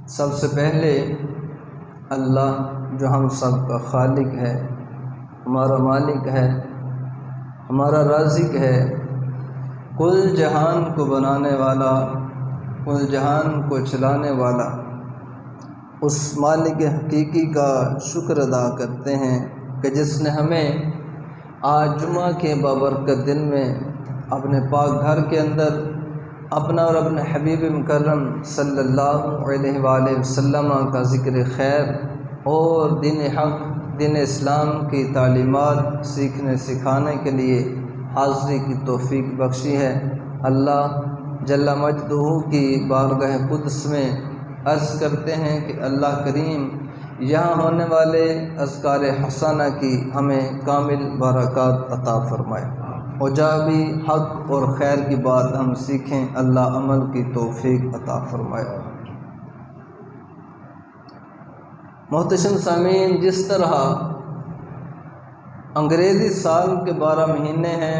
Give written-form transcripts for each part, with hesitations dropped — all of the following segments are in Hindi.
सबसे पहले अल्लाह जो हम सब का खालिक है, हमारा मालिक है, हमारा राज़िक है, कुल जहान को बनाने वाला, कुल जहान को चलाने वाला, उस मालिक हकीकी का शुक्र अदा करते हैं कि जिसने हमें आज जुमा के बाबरकत दिन में अपने पाक घर के अंदर अपना और अपने हबीब मुकर्रम सल्लल्लाहु अलैहि वसल्लम का ज़िक्र खैर और दीन हक़ दीन इस्लाम की तालीमात सीखने सिखाने के लिए हाज़री की तौफ़ीक बख्शी है। अल्लाह जल्ला मजदूहू की बारगाह कुद्स में अर्ज़ करते हैं कि अल्लाह करीम यहाँ होने वाले अज़कार हसना की हमें कामिल बरक़ात अता फ़रमाए और जहाँ भी हक़ और खैर की बात हम सीखें अल्लाह अमल की तौफ़ीक अता फ़रमाए। मोहतरम सामीन, जिस तरह अंग्रेज़ी साल के 12 महीने हैं,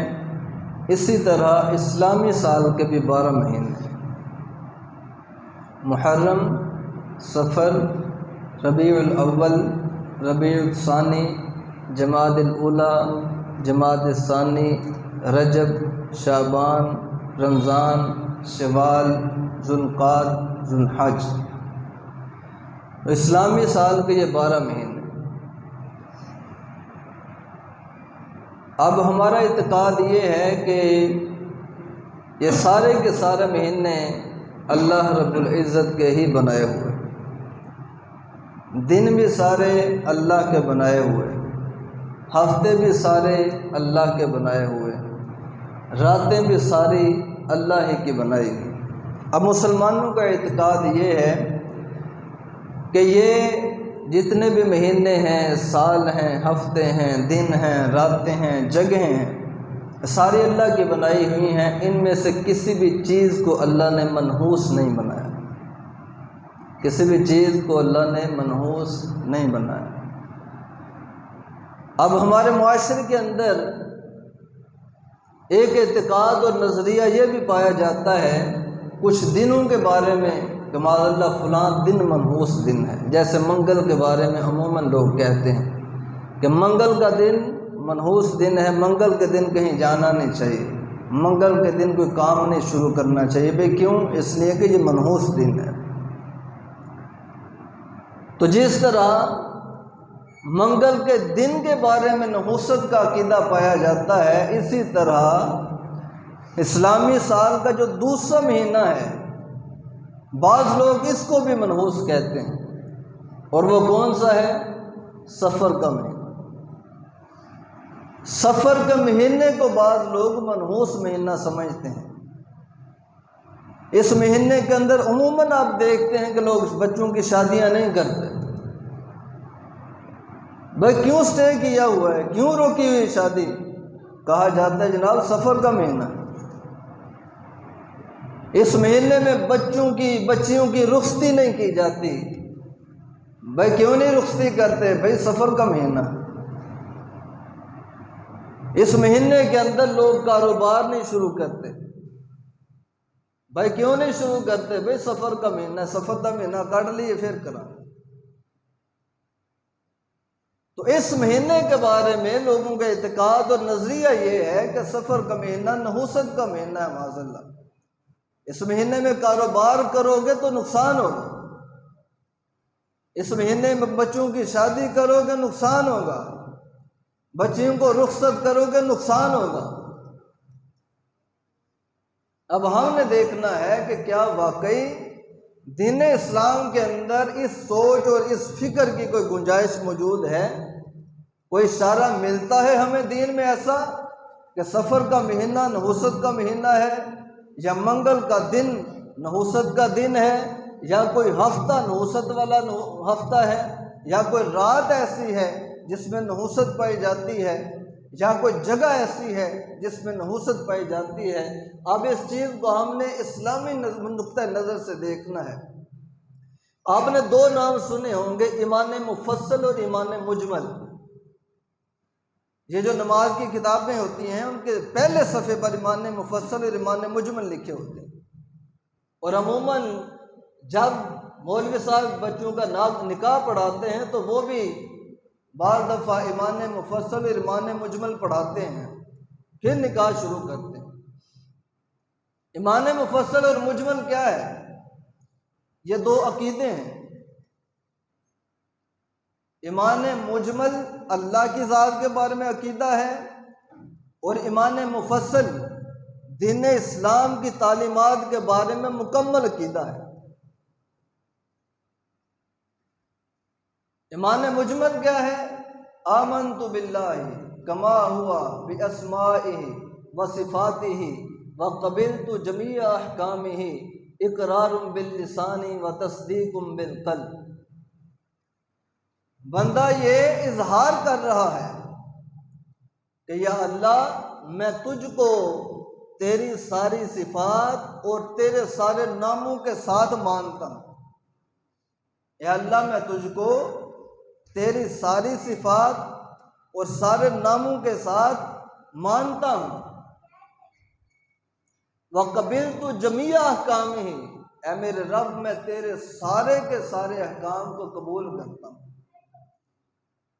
इसी तरह इस्लामी साल के भी 12 महीने हैं। मुहर्रम, सफ़र, रबीउल अव्वल, रबीउल सानी, जमादुल ऊला, जमादुल सानी, रजब, शाबान, रमज़ान, शवाल, ज़ुल्क़ाद, ज़ुल्हज। इस्लामी साल के ये 12 महीने। अब हमारा इत्क़ाद ये है कि ये सारे के सारे महीने अल्लाह रब्बुल इज़्ज़त के ही बनाए हुए, दिन भी सारे अल्लाह के बनाए हुए, हफ्ते भी सारे अल्लाह के बनाए हुए, रातें भी सारी अल्लाह ही की बनाई हुई। अब मुसलमानों का इत्क़ाद ये है कि ये जितने भी महीने हैं, साल हैं, हफ्ते हैं, दिन हैं, रातें हैं, जगहें हैं, सारी अल्लाह की बनाई हुई हैं। इनमें से किसी भी चीज़ को अल्लाह ने मनहूस नहीं बनाया, किसी भी चीज़ को अल्लाह ने मनहूस नहीं बनाया। अब हमारे मुआशरे के अंदर एक इत्क़ाद और नज़रिया ये भी पाया जाता है कुछ दिनों के बारे में कि माज़अल्लाह फ़लाँ दिन मनहूस दिन है। जैसे मंगल के बारे में अमूमन लोग कहते हैं कि मंगल का दिन मनहूस दिन है, मंगल के दिन कहीं जाना नहीं चाहिए, मंगल के दिन कोई काम नहीं शुरू करना चाहिए। भाई क्यों? इसलिए कि ये मनहूस दिन है। तो जिस तरह मंगल के दिन के बारे में नहूसत का अकीदा पाया जाता है, इसी तरह इस्लामी साल का जो दूसरा महीना है, बाज़ लोग इसको भी मनहूस कहते हैं, और वो कौन सा है? सफ़र का महीना। सफ़र के महीने को बाज़ लोग मनहूस महीना समझते हैं। इस महीने के अंदर उमूमन आप देखते हैं कि लोग बच्चों की शादियां नहीं करते। भाई क्यों स्टे किया हुआ है, क्यों रोकी हुई शादी? कहा जाता है जनाब सफ़र का महीना, इस महीने में बच्चियों की रुखसती नहीं की जाती। भाई क्यों नहीं रुखसती करते? भाई सफ़र का महीना। इस महीने के अंदर लोग कारोबार नहीं शुरू करते। भाई क्यों नहीं शुरू करते? भाई सफ़र का महीना, सफ़र का महीना काट लिए फिर करा। तो इस महीने के बारे में लोगों का इत्क़ाद और नज़रिया ये है कि सफ़र का महीना नहूसत का महीना है। माज़अल्लाह, इस महीने में कारोबार करोगे तो नुकसान होगा, इस महीने में बच्चों की शादी करोगे नुकसान होगा, बच्चियों को रुखसत करोगे नुकसान होगा। अब हमने देखना है कि क्या वाकई दीन इस्लाम के अंदर इस सोच और इस फिक्र की कोई गुंजाइश मौजूद है? कोई इशारा मिलता है हमें दीन में ऐसा कि सफ़र का महीना नहूसत का महीना है, या मंगल का दिन नहूसत का दिन है, या कोई हफ्ता नहूसत वाला हफ्ता है, या कोई रात ऐसी है जिसमें नहूसत पाई जाती है, या कोई जगह ऐसी है जिसमें नहूसत पाई जाती है? अब इस चीज़ को हमने इस्लामी नुक्ता नज़र से देखना है। आपने दो नाम सुने होंगे, ईमान मुफस्सल और ईमान मुजमल। ये जो नमाज की किताबें होती हैं उनके पहले सफ़े पर ईमान मुफस्सल और ईमान मुजमल लिखे होते हैं। और अमूमन जब मौलवी साहब बच्चों का निकाह पढ़ाते हैं तो वो भी बार दफ़ा ईमान मुफस्सल और ईमान मुजमल पढ़ाते हैं, फिर निकाह शुरू करते हैं। ईमान मुफस्सल और मुजमल क्या है? ये दो अकीदे हैं। ईमान मुजमल अल्लाह की ज़ात के बारे में अकीदा है और ईमान मुफस्सल दीन इस्लाम की तालीमात के बारे में मुकम्मल अकीदा है। ईमान मुजमल क्या है? आमनतु बिल्लाहि कमा हुआ बिअस्माइहि व सिफातिहि व क़बिलतु जमीअ अहकामिहि इक़रारुम बिल लिसानी व तस्दीकुम बिल क़ल्ब। बंदा ये इजहार कर रहा है कि या अल्लाह, मैं तुझको तेरी सारी सिफात और तेरे सारे नामों के साथ मानता हूँ। या अल्लाह, मैं तुझको तेरी सारी सिफात और सारे नामों के साथ मानता हूँ। वक़बिलतु जमीअ अहकामिही, ऐ मेरे रब, मैं तेरे सारे के सारे अहकाम को कबूल करता हूँ।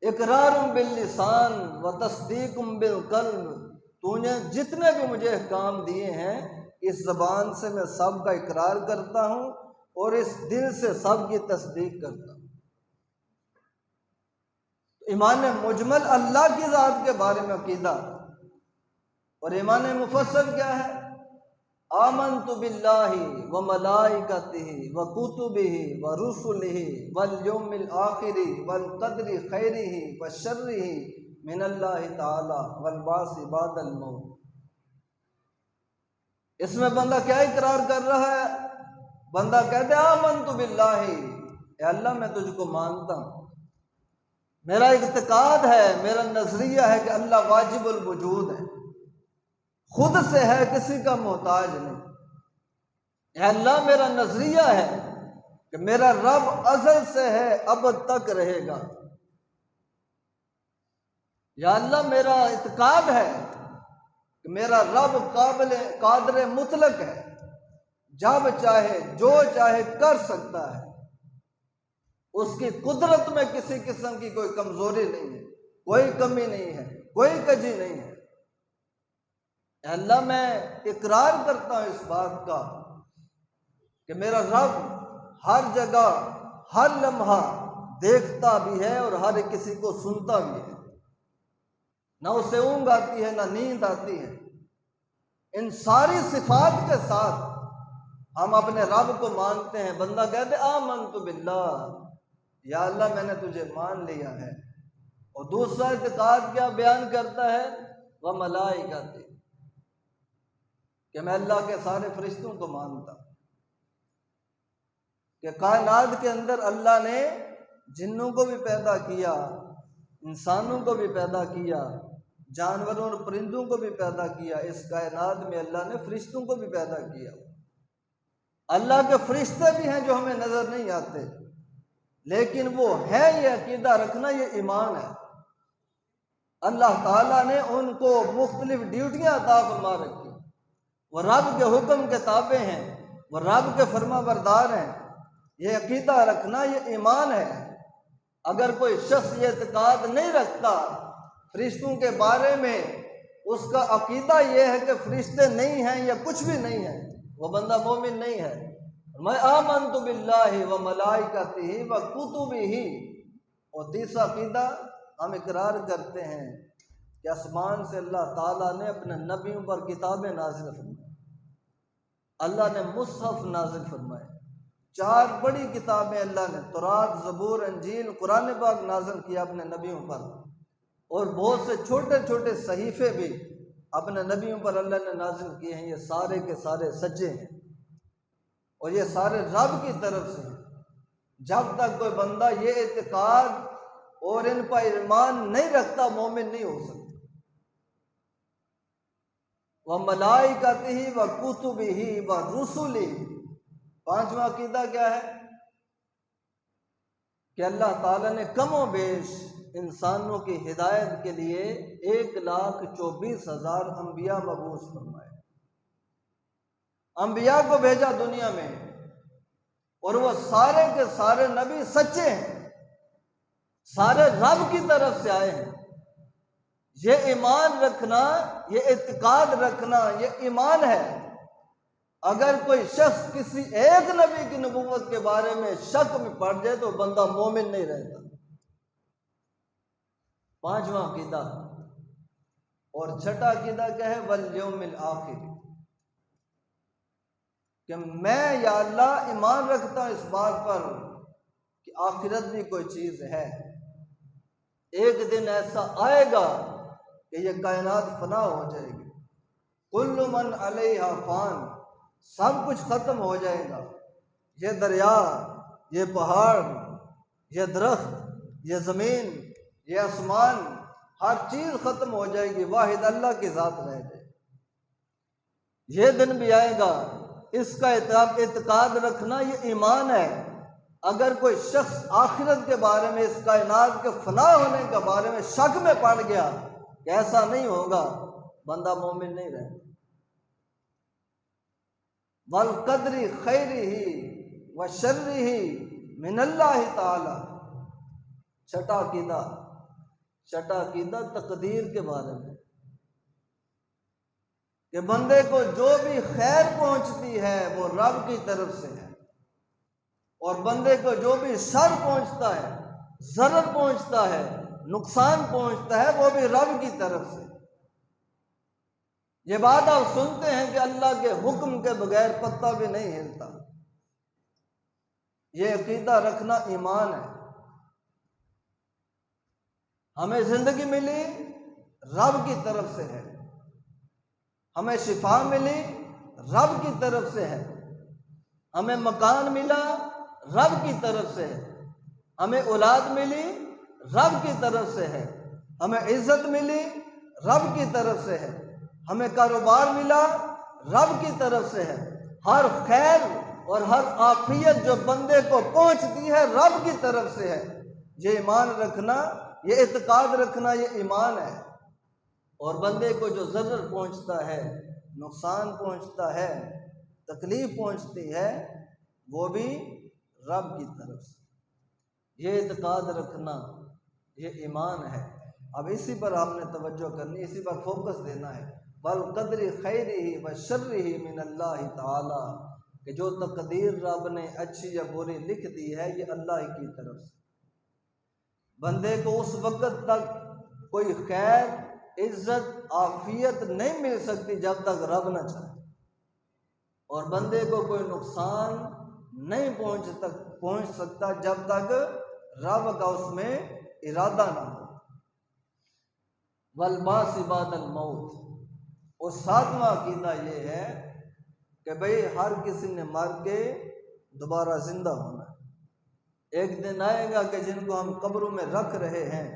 इकरारुम बिल लिसान व तस्दीकुम बिल क़ल्ब, तूने जितने भी मुझे अहकाम दिए हैं इस ज़बान से मैं सब का इकरार करता हूँ और इस दिल से सब की तस्दीक करता हूँ। ईमान मुजमल अल्लाह की ज़ात के बारे में अकीदा, और ईमान मुफस्सल क्या है? आमनतु बिल्लाहि व मलाइकतिहि व कुतुबिहि व रुसुलिहि वल यौमिल आखिरि वल क़द्रि खैरिहि व शर्रिहि मिनल्लाहि ताला वल बासी बादल मौत। इसमें बंदा क्या इकरार कर रहा है? बंदा कहते आमनतु बिल्लाहि, अल्लाह मैं तुझको मानता हूँ, मेरा इत्क़ाद है, मेरा नजरिया है कि अल्लाह वाजिबुल वजूद है, खुद से है, किसी का मोहताज नहीं। अल्लाह मेरा नजरिया है कि मेरा रब अज़ल से है, अब तक रहेगा। या अल्लाह मेरा इत्क़ाद है कि मेरा रब कादिर मुतलक है, जब चाहे जो चाहे कर सकता है, उसकी कुदरत में किसी किस्म की कोई कमजोरी नहीं है, कोई कमी नहीं है, कोई कजी नहीं है। अल्लाह मैं इकरार करता हूँ इस बात का कि मेरा रब हर जगह हर लम्हा देखता भी है और हर किसी को सुनता भी है। ना उसे ऊँघ आती है, ना नींद आती है। इन सारी सिफात के साथ हम अपने रब को मानते हैं। बंदा कहते आमनतु बिल्लाह, या अल्लाह मैंने तुझे मान लिया है। और दूसरा इत्क़ाद क्या बयान करता है? व मलाइकती, कि मैं अल्लाह के सारे फरिश्तों को मानता हूँ कि कायनात के अंदर अल्लाह ने जिन्नों को भी पैदा किया, इंसानों को भी पैदा किया, जानवरों और परिंदों को भी पैदा किया। इस कायनात में अल्लाह ने फरिश्तों को भी पैदा किया। अल्लाह के फरिश्ते भी हैं जो हमें नजर नहीं आते, लेकिन वो है, ये अकीदा रखना, ये ईमान है। अल्लाह ताला ने उनको मुख्तलिफ ड्यूटियां अता फरमा रखी। वो रब के हुक्म के ताबे हैं, वो रब के फरमा बरदार हैं। ये अकीदा रखना, ये ईमान है। अगर कोई शख्स ये इत्क़ाद नहीं रखता फरिश्तों के बारे में, उसका अकीदा यह है कि फरिश्ते नहीं हैं या कुछ भी नहीं है, वो बंदा मोमिन नहीं है। मैं आमनतु बिल्लाहि व मलाइकतिहि व कुतुबिहि। और तीसरा अकीदा हम इकरार करते हैं कि आसमान से अल्लाह ताला ने अपने नबियों पर किताबें नाजिल फरमाई। अल्लाह ने मुसहफ नाजिल फरमाए। 4 बड़ी किताबें अल्लाह ने तौरात, ज़बूर, इंजील, कुरान पाक नाजिल किया अपने नबियों पर। और बहुत से छोटे छोटे सहीफे भी अपने नबियों पर अल्लाह ने नाजिल किए हैं। ये सारे के सारे सच्चे हैं और ये सारे रब की तरफ से हैं। जब तक कोई बंदा ये इत्क़ाद और इन पर ईमान नहीं रखता, मोमिन नहीं हो सकता। व मलाइकतिहि व कुतुबिहि व रुसुलिहि। 5वां अकीदा क्या है? कि अल्लाह ताला ने कमो बेश इंसानों की हिदायत के लिए 1,24,000 अंबिया मबूस फरमाए। अंबिया को भेजा दुनिया में और वो सारे के सारे नबी सच्चे हैं, सारे रब की तरफ से आए हैं। ये ईमान रखना, ये इत्काद रखना, ये ईमान है। अगर कोई शख्स किसी एक नबी की नबूवत के बारे में शक में पड़ जाए तो बंदा मोमिन नहीं रहता। पांचवा अकीदा और छठा अकीदा क्या है? वल यौमिल आखिर, कि मैं या अल्लाह ईमान रखता हूं इस बात पर कि आखिरत भी कोई चीज है। एक दिन ऐसा आएगा कि ये कायनात फना हो जाएगी। कुल्लु मन अलैहा फान, सब कुछ खत्म हो जाएगा। ये दरिया, ये पहाड़, ये दरख्त, ये जमीन, ये आसमान, हर चीज खत्म हो जाएगी, वाहिद अल्लाह की जात रह जाएगी। ये दिन भी आएगा, इसका इत्काद रखना ये ईमान है। अगर कोई शख्स आखिरत के बारे में, इस कायनात के फना होने के बारे में शक में पड़ गया कि ऐसा नहीं होगा, बंदा मोमिन नहीं रहे। वल कदरी खैरिही व शर्रिही मिनल्लाहि ताला, छठा अकीदा तकदीर के बारे में, कि बंदे को जो भी खैर पहुंचती है वो रब की तरफ से है, और बंदे को जो भी शर पहुंचता है, जरर पहुंचता है, नुकसान पहुंचता है, वो भी रब की तरफ से। ये बात आप सुनते हैं कि अल्लाह के हुक्म के बगैर पत्ता भी नहीं हिलता। ये अकीदा रखना ईमान है। हमें जिंदगी मिली रब की तरफ से है, हमें शिफा मिली रब की तरफ से है, हमें मकान मिला रब की तरफ से है, हमें औलाद मिली रब की तरफ से है, हमें इज्जत मिली रब की तरफ से है, हमें कारोबार मिला रब की तरफ से है। हर खैर और हर आफियत जो बंदे को पहुंचती है रब की तरफ से है। ये ईमान रखना, ये इत्काद रखना, ये ईमान है। और बंदे को जो ज़र्र पहुंचता है, नुकसान पहुंचता है, तकलीफ पहुंचती है, वो भी रब की तरफ से। ये इत्काद रखना, ये ईमान है। अब इसी पर आपने तवज्जो करनी, इसी पर फोकस देना है। वल कदरी खैरिही व शर्रिही मिनल्लाहि ताला, कि जो तकदीर रब ने अच्छी या बुरी लिख दी है ये अल्लाह की तरफ से। बंदे को उस वक्त तक कोई खैर, इज्जत, आफियत नहीं मिल सकती जब तक रब न चाहे, और बंदे को कोई नुकसान नहीं पहुंच सकता जब तक रब का उसमें इरादा ना हो। वल बासी बादल मौत, और सातवां अकीदा ये है कि भाई हर किसी ने मर के दोबारा जिंदा होना है। एक दिन आएगा कि जिनको हम कब्रों में रख रहे हैं,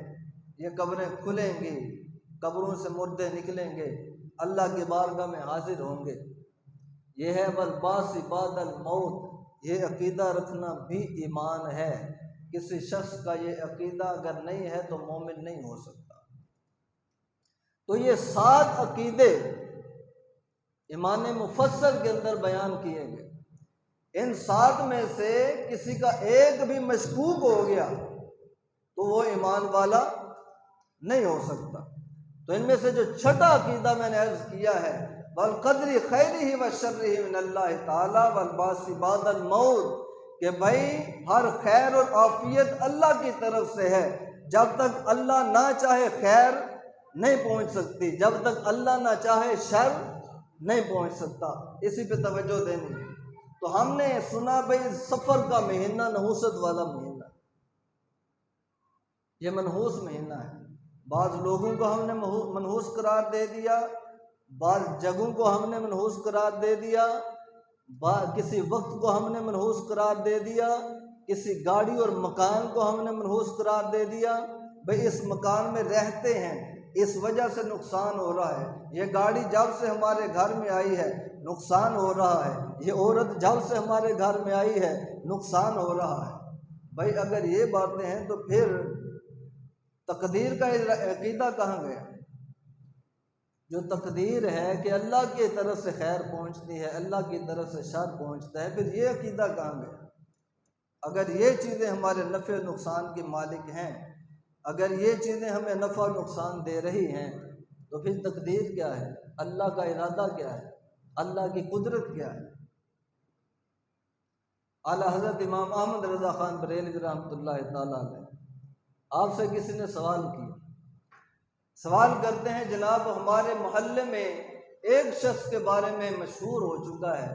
ये कब्रें खुलेंगी, कब्रों से मुर्दे निकलेंगे, अल्लाह की बारगाह में हाजिर होंगे। ये है वल बासी बादल मौत। ये अकीदा रखना भी ईमान है। किसी शख्स का ये अकीदा अगर नहीं है तो मोमिन नहीं हो सकता। तो ये 7 अकीदे ईमान मुफस्सल के अंदर बयान किए गए। इन 7 में से किसी का एक भी मशकूक हो गया तो वो ईमान वाला नहीं हो सकता। तो इनमें से जो छठा अकीदा मैंने अर्ज किया है, वल कदरी खैरिही व शर्रिही मिनल्लाहि ताला वल बासी बादल मौत, कि भाई हर खैर और आफियत अल्लाह की तरफ से है। जब तक अल्लाह ना चाहे खैर नहीं पहुंच सकती, जब तक अल्लाह ना चाहे शर नहीं पहुंच सकता। इसी पे तवज्जो देनी है। तो हमने सुना भाई सफर का महीना नहुसत वाला महीना, ये मनहूस महीना है। बाज़ लोगों को हमने मनहूस करार दे दिया, बाज़ जगहों को हमने मनहूस करार दे दिया, किसी वक्त को हमने मनहूस करार दे दिया, किसी गाड़ी और मकान को हमने मनहूस करार दे दिया। भाई इस मकान में रहते हैं, इस वजह से नुकसान हो रहा है। ये गाड़ी जब से हमारे घर में आई है नुकसान हो रहा है। ये औरत जब से हमारे घर में आई है नुकसान हो रहा है। भाई अगर ये बातें हैं तो फिर तकदीर का अकीदा कहाँ गया? जो तकदीर है कि अल्लाह की तरफ से खैर पहुंचती है, अल्लाह की तरफ से शर पहुंचता है, फिर ये अकीदा कहाँ गया? अगर ये चीज़ें हमारे नफ़े नुकसान के मालिक हैं, अगर ये चीज़ें हमें नफ़ा नुकसान दे रही हैं, तो फिर तकदीर क्या है, अल्लाह का इरादा क्या है, अल्लाह की कुदरत क्या है। आला हज़रत इमाम अहमद रज़ा ख़ान बरेलवी रहमतुल्लाह तआला अलैह, आपसे किसी ने सवाल किया, सवाल करते हैं जनाब हमारे मोहल्ले में एक शख्स के बारे में मशहूर हो चुका है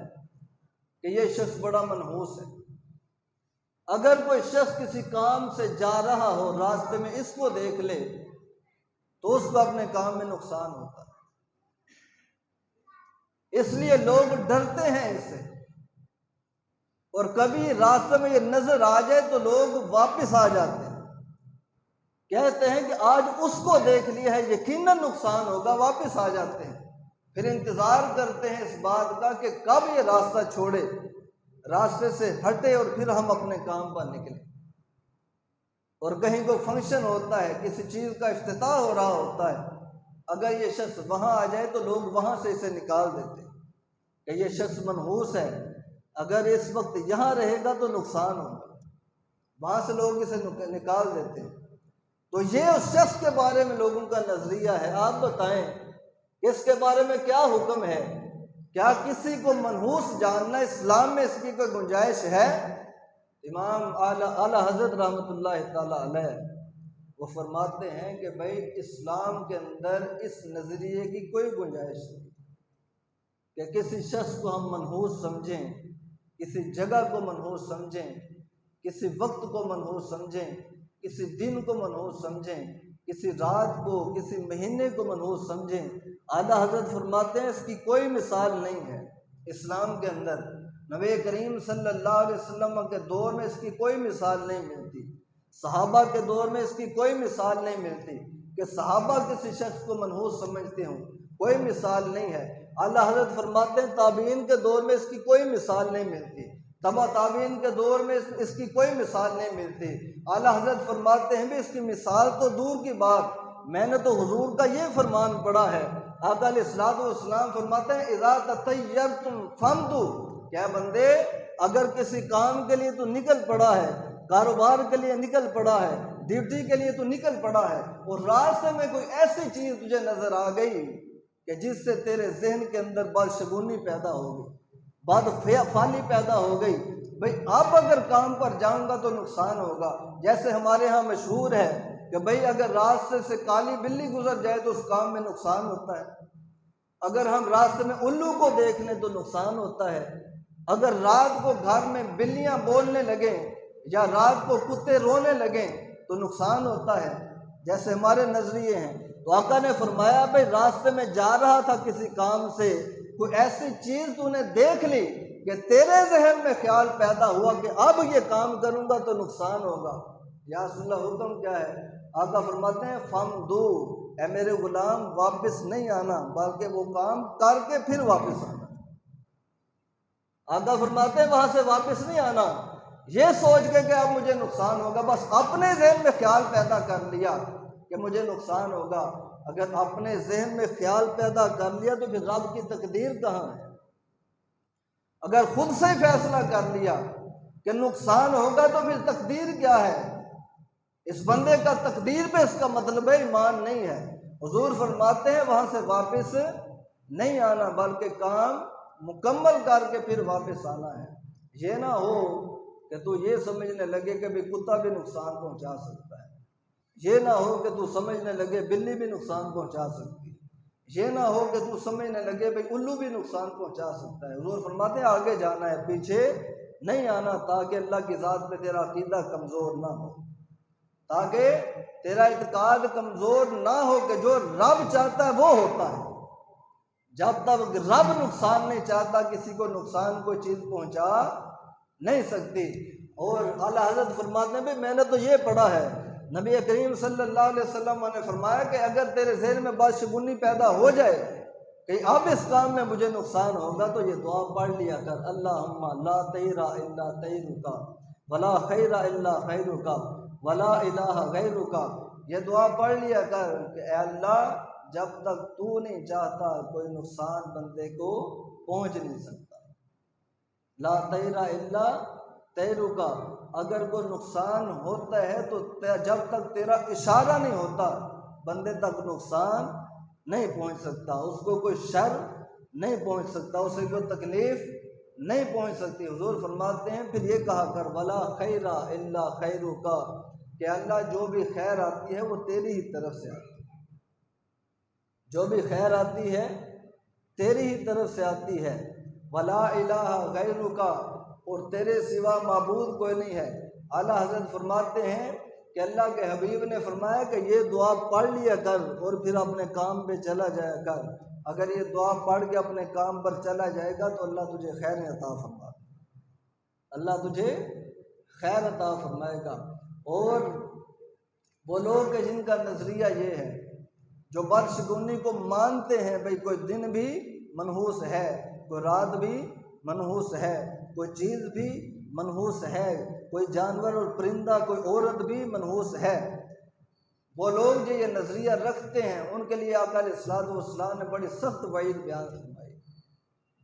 कि ये शख्स बड़ा मनहूस है, अगर कोई शख्स किसी काम से जा रहा हो, रास्ते में इसको देख ले तो उसको अपने काम में नुकसान होता है, इसलिए लोग डरते हैं इससे, और कभी रास्ते में ये नजर आ जाए तो लोग वापस आ जाते हैं, कहते हैं कि आज उसको देख लिया है, यकीनन नुकसान होगा, वापस आ जाते हैं। फिर इंतजार करते हैं इस बात का कि कब ये रास्ता छोड़े, रास्ते से हटे और फिर हम अपने काम पर निकले। और कहीं कोई फंक्शन होता है, किसी चीज़ का इफ्तिताह हो रहा होता है, अगर ये शख्स वहाँ आ जाए तो लोग वहाँ से इसे निकाल देते हैं कि ये शख्स मनहूस है, अगर इस वक्त यहाँ रहेगा तो नुकसान होगा, वहाँ से लोग इसे निकाल देते हैं। तो ये उस शख्स के बारे में लोगों का नज़रिया है। आप बताएं इसके बारे में क्या हुक्म है, क्या किसी को मनहूस जानना इस्लाम में इसकी कोई गुंजाइश है? इमाम आला हज़रत रहमतुल्लाह तआला अलैह वो फरमाते हैं कि भाई इस्लाम के अंदर इस नज़रिए की कोई गुंजाइश नहीं कि किसी शख्स को हम मनहूस समझें, किसी जगह को मनहूस समझें, किसी वक्त को मनहूस समझें, किसी दिन को मनहूस समझें, किसी रात को, किसी महीने को मनहूस समझें। आला हज़रत फरमाते हैं इसकी कोई मिसाल नहीं है इस्लाम के अंदर। नबी करीम सल्लल्लाहु अलैहि वसल्लम के दौर में इसकी कोई मिसाल नहीं मिलती, सहाबा के दौर में इसकी कोई मिसाल नहीं मिलती कि सहाबा किसी शख्स को मनहूस समझते हों, कोई मिसाल नहीं है। आला हज़रत फरमाते हैं ताबीन के दौर में इसकी कोई मिसाल नहीं मिलती, तबा ताबीन के दौर में इसकी कोई मिसाल नहीं मिलती। आला हज़रत फरमाते हैं भी इसकी मिसाल तो दूर की बात, मैंने तो हुजूर का ये फरमान पढ़ा है, आका अलैहिस्सलाम फरमाते हैं इज़ा ततय्यरतुम फमदू, क्या बंदे अगर किसी काम के लिए तू निकल पड़ा है, कारोबार के लिए निकल पड़ा है, ड्यूटी के लिए तू निकल पड़ा है, और रास्ते में कोई ऐसी चीज़ तुझे नज़र आ गई कि जिससे तेरे जहन के अंदर बदशगुनी पैदा हो गई, बदफाली पैदा हो गई, भाई अब अगर काम पर जाऊंगा तो नुकसान होगा। जैसे हमारे यहाँ मशहूर है कि भाई अगर रास्ते से काली बिल्ली गुजर जाए तो उस काम में नुकसान होता है, अगर हम रास्ते में उल्लू को देख लें तो नुकसान होता है, अगर रात को घर में बिल्लियां बोलने लगे या रात को कुत्ते रोने लगे तो नुकसान होता है। जैसे हमारे नजरिए हैं, तो आका ने फरमाया भाई रास्ते में जा रहा था किसी काम से, कोई ऐसी चीज तूने देख ली कि तेरे जहन में ख्याल पैदा हुआ कि अब ये काम करूंगा तो नुकसान होगा, या रसूलल्लाह हुक्म क्या है? आका फरमाते हैं फम दो, ऐ मेरे गुलाम वापस नहीं आना, बल्कि वो काम करके फिर वापस आना। आका फरमाते हैं वहां से वापस नहीं आना ये सोच के कि अब मुझे नुकसान होगा, बस अपने जहन में ख्याल पैदा कर लिया कि मुझे नुकसान होगा। अगर अपने जहन में ख्याल पैदा कर लिया तो फिर रब की तकदीर कहाँ है? अगर खुद से फैसला कर लिया कि नुकसान होगा तो फिर तकदीर क्या है? इस बंदे का तकदीर पे इसका मतलब ईमान नहीं है। हुजूर फरमाते हैं वहां से वापस नहीं आना, बल्कि काम मुकम्मल करके फिर वापस आना है। ये ना हो कि तू ये समझने लगे कि भाई कुत्ता भी नुकसान पहुंचा सकता है, ये ना हो कि तू समझने लगे बिल्ली भी नुकसान पहुंचा सकती है, ये ना हो कि तू समझने लगे भाई उल्लू भी नुकसान पहुंचा सकता है। हुजूर फरमाते हैं आगे जाना है, पीछे नहीं आना, ताकि अल्लाह की ज़ात पे तेरा अकीदा कमज़ोर ना हो, ताकि तेरा इत्काद कमज़ोर ना हो कि जो रब चाहता है वो होता है। जब तक रब नुकसान नहीं चाहता किसी को नुकसान कोई चीज़ पहुंचा नहीं सकती। और आला हज़रत फरमाते हैं मैंने तो ये पढ़ा है, नबी करीम सल्लल्लाहु अलैहि वसल्लम ने फरमाया कि अगर तेरे ज़हन में बदशगुनी पैदा हो जाए कि अब इस काम में मुझे नुकसान होगा तो ये दुआ पढ़ लिया कर, अल्लाहुम्मा ला तैरा इल्ला तैरुका वला खैरा इल्ला खैरुका वला इलाहा गैरुका। ये दुआ पढ़ लिया कर कि अल्लाह जब तक तू नहीं चाहता कोई नुकसान बंदे को पहुंच नहीं सकता। ला तैरा इल्ला तैरुका अगर कोई नुकसान होता है तो जब तक तेरा इशारा नहीं होता बंदे तक नुकसान नहीं पहुंच सकता, उसको कोई शर नहीं पहुंच सकता, उसे कोई तकलीफ नहीं पहुंच सकती। हुजूर फरमाते हैं फिर ये कहा कर वला खैरा इल्ला खैरुका, कि अल्लाह जो भी खैर आती है वो तेरी ही तरफ से आती है, जो भी खैर आती है तेरी ही तरफ से आती है। वला इलाहा गैरुका, और तेरे सिवा माबूद कोई नहीं है। आला हज़रत फरमाते हैं कि अल्लाह के हबीब ने फरमाया कि ये दुआ पढ़ लिया कर और फिर अपने काम पे चला जाया कर। अगर ये दुआ पढ़ के अपने काम पर चला जाएगा तो अल्लाह तुझे खैर अता फरमाएगा, अल्लाह तुझे खैर अता फरमाएगा। और वो लोग के जिनका नज़रिया ये है, जो बदशगुनी को मानते हैं, भाई कोई दिन भी मनहूस है, कोई रात भी मनहूस है, कोई चीज़ भी मनहूस है, कोई जानवर और परिंदा, कोई औरत भी मनहूस है, वो लोग जो ये नज़रिया रखते हैं उनके लिए आका अलैहिस्सलाम ने बड़ी सख्त वईद बयान फरमाई,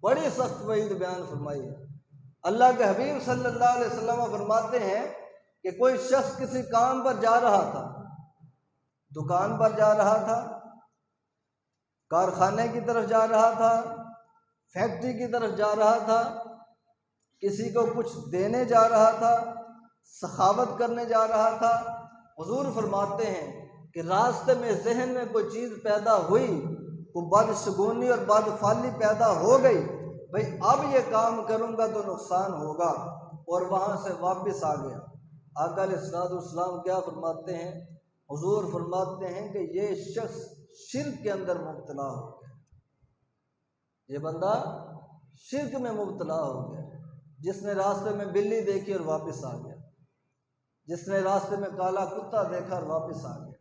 बड़ी सख्त वईद बयान फरमाई है। अल्लाह के हबीब सल्लल्लाहु अलैहि वसल्लम फरमाते हैं कि कोई शख्स किसी काम पर जा रहा था, दुकान पर जा रहा था, कारखाने की तरफ जा रहा था, फैक्ट्री की तरफ जा रहा था, किसी को कुछ देने जा रहा था, सखावत करने जा रहा था। हुजूर फरमाते हैं कि रास्ते में जहन में कोई चीज़ पैदा हुई, कोई बदशगुनी और बदफाली पैदा हो गई, भाई अब ये काम करूँगा तो नुकसान होगा, और वहाँ से वापस आ गया। आका अलैहिस्सलाम क्या फरमाते हैं? हुजूर फरमाते हैं कि ये शख्स शिर्क के अंदर मुब्तला हो गया, ये बंदा शिर्क में मुब्तला हो गया। जिसने रास्ते में बिल्ली देखी और वापस आ गया, जिसने रास्ते में काला कुत्ता देखा और वापस आ गया,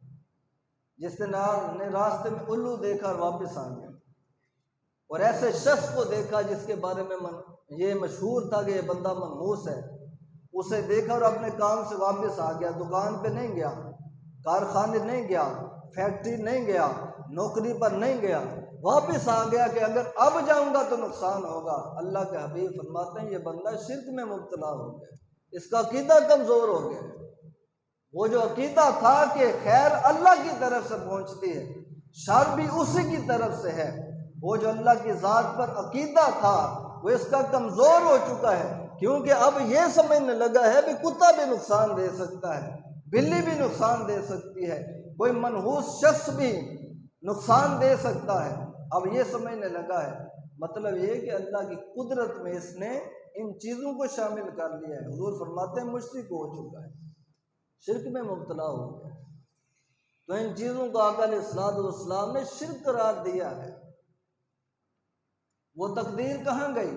जिसने रास्ते में उल्लू देखा और वापस आ गया, और ऐसे शख्स को देखा जिसके बारे में ये मशहूर था कि ये बंदा मनहूस है, उसे देखा और अपने काम से वापस आ गया। दुकान पे नहीं गया, कारखाने नहीं गया, फैक्ट्री नहीं गया, नौकरी पर नहीं गया, वापस आ गया कि अगर अब जाऊंगा तो नुकसान होगा। अल्लाह के हबीब फरमाते हैं ये बंदा शिर्क में मुब्तला हो गया, इसका अकीदा कमज़ोर हो गया। वो जो अकीदा था कि खैर अल्लाह की तरफ से पहुंचती है, शर भी उसी की तरफ से है, वो जो अल्लाह की ज़ात पर अकीदा था वो इसका कमज़ोर हो चुका है, क्योंकि अब ये समझने लगा है कि कुत्ता भी नुकसान दे सकता है, बिल्ली भी नुकसान दे सकती है, कोई मनहूस शख्स भी नुकसान दे सकता है। अब ये समझने लगा है, मतलब ये कि अल्लाह की कुदरत में इसने इन चीज़ों को शामिल कर लिया है। हुजूर फरमाते हैं मुश्रिक हो चुका है, शिर्क में मुब्तला हो गया। तो इन चीज़ों को आका अलैहिस्सलाम ने शिर्क करार दिया है। वो तकदीर कहाँ गई?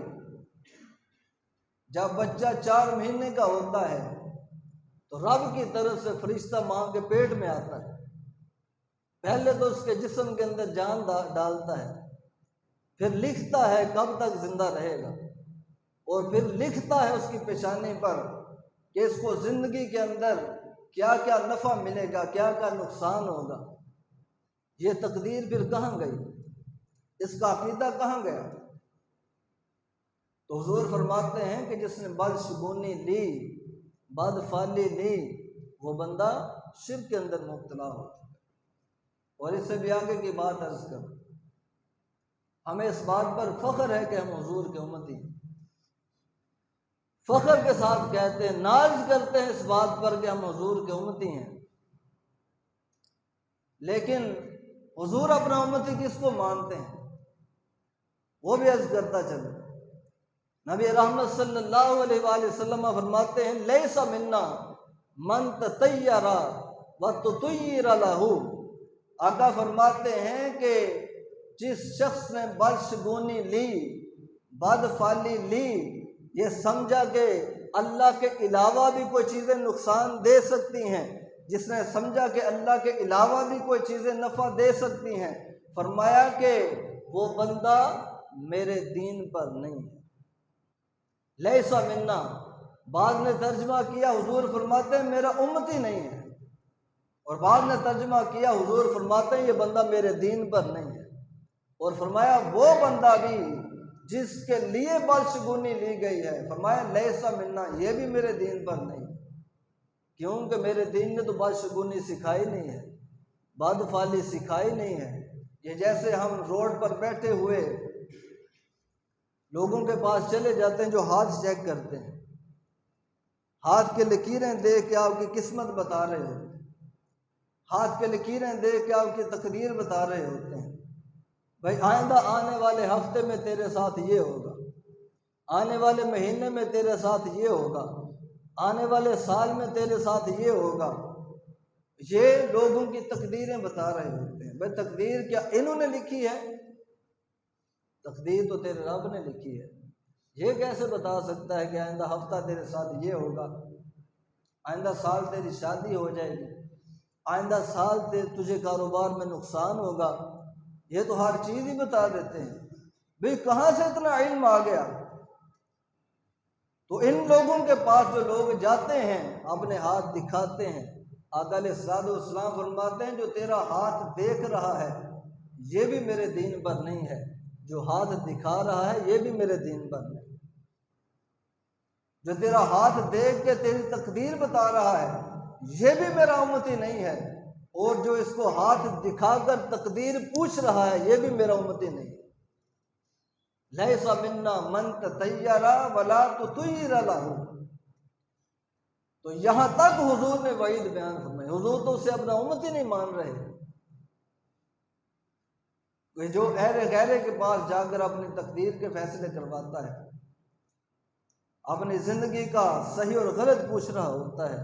जब बच्चा 4 महीने का होता है तो रब की तरफ से फरिश्ता मां के पेट में आता है, पहले तो उसके जिस्म के अंदर जान डालता है, फिर लिखता है कब तक जिंदा रहेगा, और फिर लिखता है उसकी पेशानी पर कि इसको जिंदगी के अंदर क्या क्या नफ़ा मिलेगा, क्या क्या नुकसान होगा। ये तकदीर फिर कहाँ गई? इसका अकीदा कहाँ गया? तो हुजूर फरमाते हैं कि जिसने बदशगुनी ली, बदफाली ली, वो बंदा शिर्क के अंदर मुब्तला हो चुका है। और इससे भी आगे की बात अर्ज कर, हमें इस बात पर फख्र है कि हम हुजूर के उम्मती हैं, फख्र के साथ कहते हैं, नाज करते हैं इस बात पर कि हम हुजूर के उम्मती हैं। लेकिन हुजूर अपना उम्मती किसको मानते हैं वो भी अर्ज करता चले। नबी रहमत सल्लल्लाहु अलैहि वसल्लम फरमाते हैं लैसा मिन्ना मन ततय्यरा व तुतय्यर लहू। आका फरमाते हैं कि जिस शख्स ने बदशगुनी ली, बदफाली ली, ये समझा कि अल्लाह के अलावा भी कोई चीज़ें नुकसान दे सकती हैं, जिसने समझा कि अल्लाह के अलावा भी कोई चीज़ें नफ़ा दे सकती हैं, फरमाया कि वो बंदा मेरे दीन पर नहीं है। लैसा मिन्ना, बाद ने तर्जमा किया हुजूर फरमाते हैं मेरा उम्मती नहीं है, और बाद ने तर्जमा किया हुजूर फरमाते हैं ये बंदा मेरे दीन पर नहीं है, और फरमाया वो बंदा भी जिसके लिए बदशगुनी ली गई है, फरमाया लैसा मिन्ना, ये भी मेरे दीन पर नहीं, क्योंकि मेरे दीन ने तो बदशगुनी सिखाई नहीं है, बदफाली सिखाई नहीं है। ये जैसे हम रोड पर बैठे हुए लोगों के पास चले जाते हैं जो हाथ चेक करते हैं, हाथ के लकीरें देख के आपकी किस्मत बता रहे होते हैं, हाथ के लकीरें देख के आपकी तकदीर बता रहे होते हैं। भाई आइंदा आने वाले हफ्ते में तेरे साथ ये होगा, आने वाले महीने में तेरे साथ ये होगा, आने वाले साल में तेरे साथ ये होगा। ये लोगों की तकदीरें बता रहे होते हैं। भाई तकदीर क्या इन्होंने लिखी है? तकदीर तो तेरे रब ने लिखी है। ये कैसे बता सकता है कि आइंदा हफ्ता तेरे साथ ये होगा, आइंदा साल तेरी शादी हो जाएगी, आइंदा साल तुझे कारोबार में नुकसान होगा? ये तो हर चीज़ ही बता देते हैं। भाई कहाँ से इतना इल्म आ गया? तो इन लोगों के पास जो लोग जाते हैं अपने हाथ दिखाते हैं, आका अलैहिस्सलाम फरमाते हैं जो तेरा हाथ देख रहा है ये भी मेरे दीन पर नहीं है, जो हाथ दिखा रहा है ये भी मेरे दीन पर नहीं। जो तेरा हाथ देख के तेरी तकदीर बता रहा है ये भी मेरा उम्मती नहीं है, और जो इसको हाथ दिखाकर तकदीर पूछ रहा है ये भी मेरा उम्मती नहीं है। लैसा मिन्ना मन ततय्यरा वला तुतय्यिर लहू। तो यहाँ तक हुजूर ने वईद बयान फरमाई। हुजूर तो उसे अपना उम्मती नहीं मान रहे। जो अहले गैरे के पास जाकर अपनी तकदीर के फैसले करवाता है, अपनी जिंदगी का सही और गलत पूछ रहा होता है,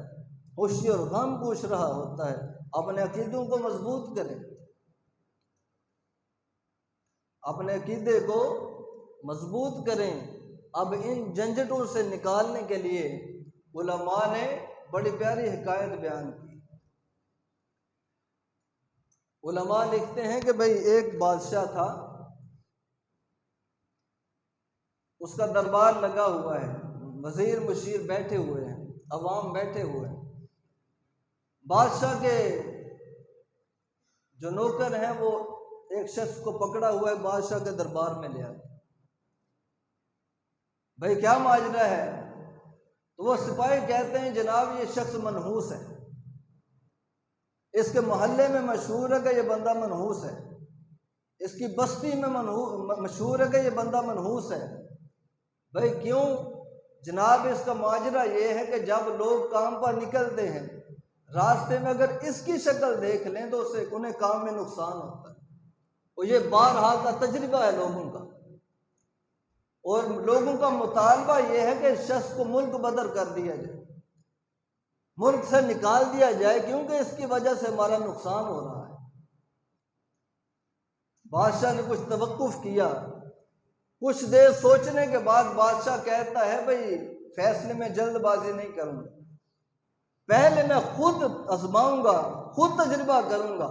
खुशी और गम पूछ रहा होता है, अपने अकीदों को मजबूत करें, अपने अकीदे को मजबूत करें। अब इन झंझटों से निकालने के लिए उलमा ने बड़ी प्यारी हिकायत बयान की। उलमा लिखते हैं कि भाई एक बादशाह था, उसका दरबार लगा हुआ है, वजीर मुशीर बैठे हुए हैं, अवाम बैठे हुए हैं। बादशाह के जो नौकर हैं वो एक शख्स को पकड़ा हुआ है, बादशाह के दरबार में ले आते। भाई क्या माजरा है? तो वो सिपाही कहते हैं जनाब ये शख्स मनहूस है, इसके मोहल्ले में मशहूर है कि ये बंदा मनहूस है, इसकी बस्ती में मशहूर है कि ये बंदा मनहूस है। भाई क्यों? जनाब इसका माजरा ये है कि जब लोग काम पर निकलते हैं रास्ते में अगर इसकी शक्ल देख लें तो उससे उन्हें काम में नुकसान होता है। और ये बारहा का तजर्बा है लोगों का, और लोगों का मुतालबा ये है कि शख्स को मुल्क बदर कर दिया जाए, मुल्क से निकाल दिया जाए, क्योंकि इसकी वजह से हमारा नुकसान हो रहा है। बादशाह ने कुछ तवक्कुफ किया, कुछ देर सोचने के बाद बादशाह कहता है भाई फैसले में जल्दबाजी नहीं करूंगा, पहले मैं खुद आजमाऊंगा, खुद तजर्बा करूंगा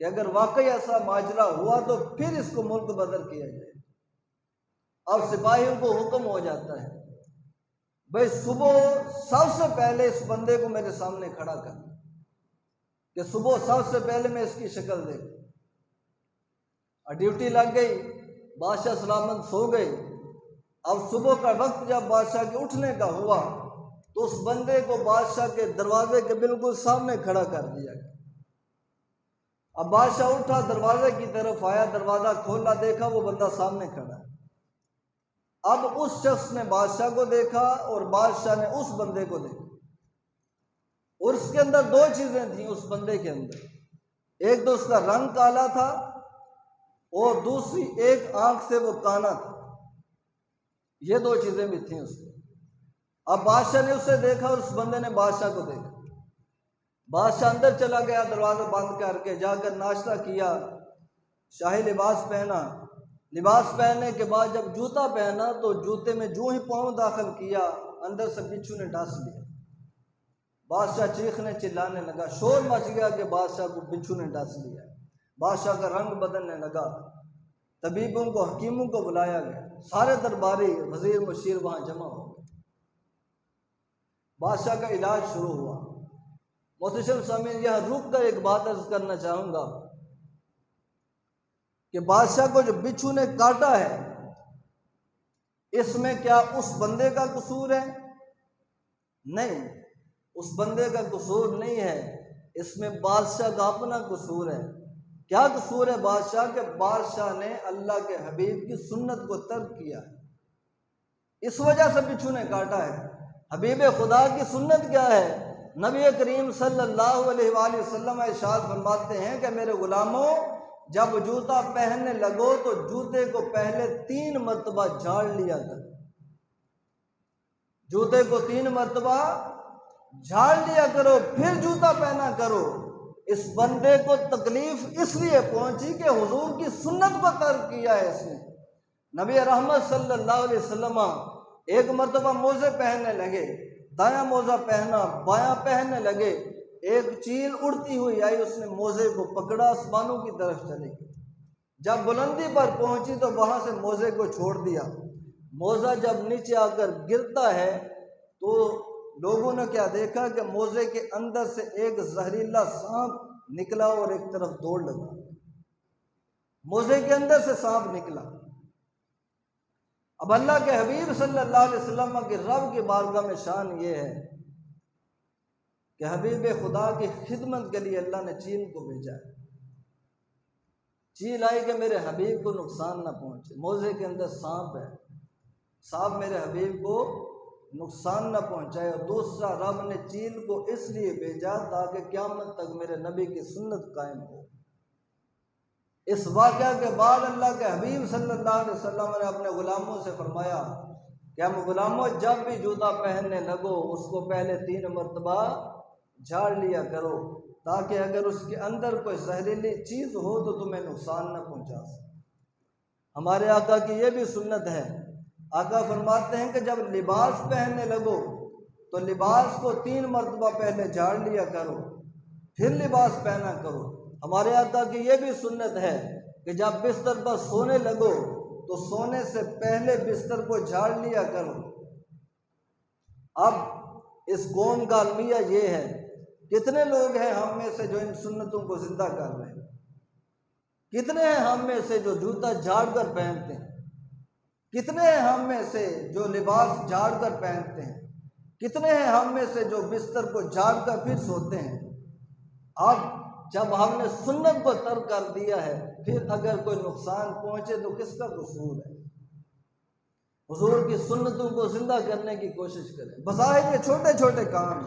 कि अगर वाकई ऐसा माजरा हुआ तो फिर इसको मुल्क बदर किया जाए। अब सिपाहियों को हुक्म हो जाता है भाई सुबह सबसे पहले इस बंदे को मेरे सामने खड़ा कर, कि सुबह सबसे पहले मैं इसकी शक्ल देखूं। और ड्यूटी लग गई, बादशाह सलामत सो गए। अब सुबह का वक्त जब बादशाह के उठने का हुआ तो उस बंदे को बादशाह के दरवाजे के बिल्कुल सामने खड़ा कर दिया गया। अब बादशाह उठा, दरवाजे की तरफ आया, दरवाजा खोला, देखा वो बंदा सामने खड़ा है। अब उस शख्स ने बादशाह को देखा और बादशाह ने उस बंदे को देखा, और उसके अंदर दो चीजें थी उस बंदे के अंदर, एक तो उसका रंग काला था और दूसरी एक आंख से वो काना था। ये दो चीजें भी थी उसको। अब बादशाह ने उसे देखा और उस बंदे ने बादशाह को देखा। बादशाह अंदर चला गया, दरवाजा बंद करके जाकर नाश्ता किया, शाही लिबास पहना। लिबास पहनने के बाद जब जूता पहना तो जूते में जो ही पाँव दाखिल किया अंदर से बिच्छू ने डस लिया। बादशाह चीखने चिल्लाने लगा, शोर मच गया कि बादशाह को बिच्छू ने डस लिया। बादशाह का रंग बदलने लगा, तबीबों को, हकीमों को बुलाया गया, सारे दरबारी वजीर मुशीर वहां जमा हो गए। बादशाह का इलाज शुरू हुआ। मोहतरम सामीन यह रुक कर एक बात अर्ज करना चाहूँगा कि बादशाह को जो बिच्छू ने काटा है इसमें क्या उस बंदे का कसूर है? नहीं, उस बंदे का कसूर नहीं है, इसमें बादशाह का अपना कसूर है। क्या कसूर है बादशाह के? बादशाह ने अल्लाह के हबीब की सुन्नत को तर्क किया, इस वजह से बिच्छू ने काटा है। हबीब खुदा की सुन्नत क्या है? नबी करीम सल्लल्लाहु अलैहि वसल्लम इरशाद फरमाते हैं कि मेरे गुलामों, जब जूता पहनने लगो तो जूते को पहले 3 मरतबा झाड़ लिया कर। जूते को 3 मरतबा झाड़ लिया करो, फिर जूता पहना करो। इस बंदे को तकलीफ इसलिए पहुंची कि हुजूर की सुन्नत को तर्क किया है इसने। नबी रहमत सल्लल्लाहु अलैहि वसल्लम एक मरतबा मोज़े पहनने लगे, दायां मोज़ा पहना, बायां पहनने लगे, एक चील उड़ती हुई आई, उसने मोज़े को पकड़ा, आसमानों की तरफ चली गई। जब बुलंदी पर पहुंची तो वहां से मोज़े को छोड़ दिया। मोज़ा जब नीचे आकर गिरता है तो लोगों ने क्या देखा कि मोज़े के अंदर से एक जहरीला सांप निकला और एक तरफ दौड़ लगा। मोज़े के अंदर से सांप निकला। अब अल्लाह के हबीब सल्लल्लाहु अलैहि वसल्लम के रब की बारगाह में शान ये है कि हबीब खुदा की खिदमत के लिए अल्लाह ने चील को भेजा है। चील आई कि मेरे हबीब को नुकसान ना पहुंचे। मोज़े के अंदर सांप है, सांप मेरे हबीब को नुकसान ना पहुंचाए। और दूसरा, रब ने चील को इसलिए भेजा ताकि क़यामत तक मेरे नबी की सुन्नत कायम हो। इस वाक़या के बाद अल्लाह के हबीब सल्लल्लाहु अलैहि वसल्लम ने अपने गुलामों से फरमाया कि हम गुलामों, जब भी जूता पहनने लगो उसको पहले 3 मरतबा झाड़ लिया करो, ताकि अगर उसके अंदर कोई जहरीली चीज़ हो तो तुम्हें नुकसान न पहुंचा सके। हमारे आका की ये भी सुन्नत है। आका फरमाते हैं कि जब लिबास पहनने लगो तो लिबास को 3 मरतबा पहले झाड़ लिया करो, फिर लिबास पहना करो। हमारे आका की ये भी सुन्नत है कि जब बिस्तर पर सोने लगो तो सोने से पहले बिस्तर को झाड़ लिया करो। अब इस कौम का अलमिया ये है, कितने लोग हैं हम में से जो इन सुन्नतों को जिंदा कर रहे हैं? कितने हैं हम में से जो जूता झाड़ कर पहनते हैं? कितने हैं हम में से जो लिबास झाड़ कर पहनते हैं? कितने हैं हम में से जो बिस्तर को झाड़ कर फिर सोते हैं? अब जब हमने सुन्नत को तर्क कर दिया है, फिर अगर कोई नुकसान पहुंचे तो किसका कसूर है? हुजूर की सुन्नतों को जिंदा करने की कोशिश करें। बज़ाहिर ये छोटे छोटे काम,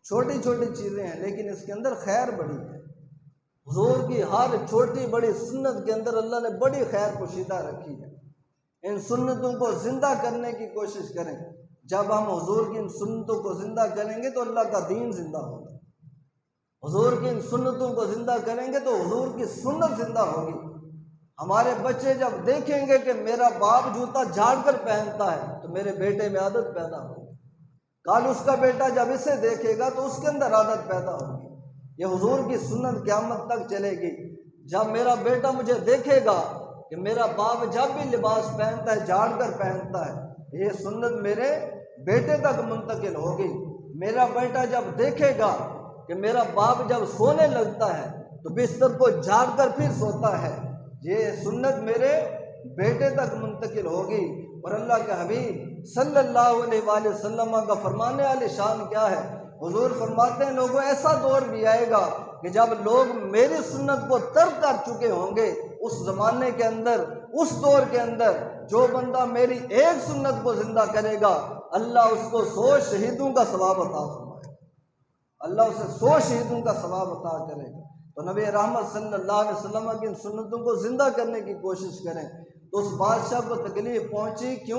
छोटी छोटी चीज़ें हैं, लेकिन इसके अंदर खैर बड़ी है। हुजूर की हर छोटी बड़ी सुन्नत के अंदर अल्लाह ने बड़ी खैर पोशीदा रखी है। इन सुन्नतों को जिंदा करने की कोशिश करें। जब हम हुजूर की इन सुन्नतों को जिंदा करेंगे तो अल्लाह का दीन जिंदा होगा। हुजूर की इन सुन्नतों को जिंदा करेंगे तो हुजूर की सुन्नत जिंदा होगी। हमारे बच्चे जब देखेंगे कि मेरा बाप जूता झाड़ कर पहनता है तो मेरे बेटे में आदत पैदा होगी। कल उसका बेटा जब इसे देखेगा तो उसके अंदर आदत पैदा होगी। ये हुजूर की सुन्नत क़यामत तक चलेगी। जब मेरा बेटा मुझे देखेगा कि मेरा बाप जब भी लिबास पहनता है झाड़ कर पहनता है, ये सुन्नत मेरे बेटे तक मुंतकिल होगी। मेरा बेटा जब देखेगा कि मेरा बाप जब सोने लगता है तो बिस्तर को झाड़ कर फिर सोता है, ये सुन्नत मेरे बेटे तक मुंतकिल होगी। और अल्लाह के हबीब सल्लल्लाहु अलैहि वसल्लम का फरमाने वाली शान क्या है? हुजूर फरमाते हैं, लोगों ऐसा दौर भी आएगा कि जब लोग मेरी सुन्नत को तर्क कर चुके होंगे, उस ज़माने के अंदर, उस दौर के अंदर जो बंदा मेरी एक सुन्नत को जिंदा करेगा, अल्लाह उसको 100 शहीदों का सवाब अता फरमाएगा। अल्लाह उसे 100 शहीदों का सवाब अता करेगा। तो नबी रहमत सल्लल्लाहु अलैहि वसल्लम की इन सुन्नतों को जिंदा करने की कोशिश करें। तो उस बादशाह को तकलीफ पहुंची क्यों?